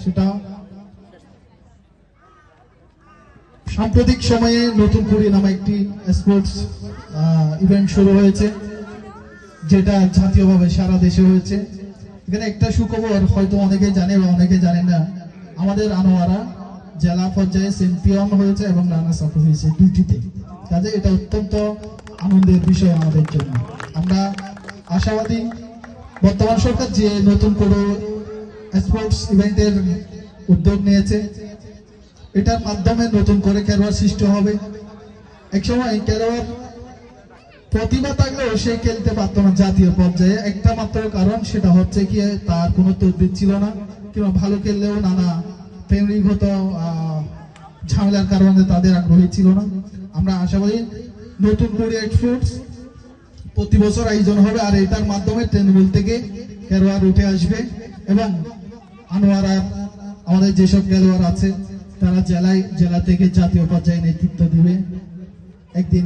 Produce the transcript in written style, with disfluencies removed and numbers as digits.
সেটা সাম্প্রতিক সময়ে নতুন কুড়ি নামে একটি স্পোর্টস ইভেন্ট শুরু হয়েছে, যেটা জাতীয়ভাবে সারা দেশে হয়েছে। এখানে একটা সুখবর হয়তো অনেকে জানে বা অনেকে জানে না, আমাদের আনোয়ারা জেলা পর্যায়ে চ্যাম্পিয়ন হয়েছে এবং রানার্স আপ হয়েছে দুইটিতে। কাজে এটা অত্যন্ত আনন্দের বিষয় আমাদের জন্য। আমরা আশাবাদী বর্তমান সরকার যে নতুন করে স্পোর্টস ইভেন্টের উদ্যোগ নিয়েছে, এটার মাধ্যমে নতুন করে খেলোয়াড় সৃষ্টি হবে। একসময় খেলোয়াড় প্রতিভা থাকলেও সে খেলতে পারতো না জাতীয় পর্যায়ে, একটা মাত্র কারণ, সেটা হচ্ছে কি তার কোনো তদবির ছিল না, কিংবা ভালো খেললেও নানা ফ্যামিলিগত ঝামেলার কারণে তাদের আগ্রহী ছিল না। আমরা আশাবাদী নতুন করে স্পোর্টস প্রতি বছর আয়োজন হবে, আর এটার মাধ্যমে তৃণমূল থেকে খেলোয়াড় উঠে আসবে এবং আনোয়ারা আমাদের যেসব খেলোয়াড় আছে তারা জেলা থেকে জাতীয় পর্যায়ে নেতৃত্ব দিবে একদিন।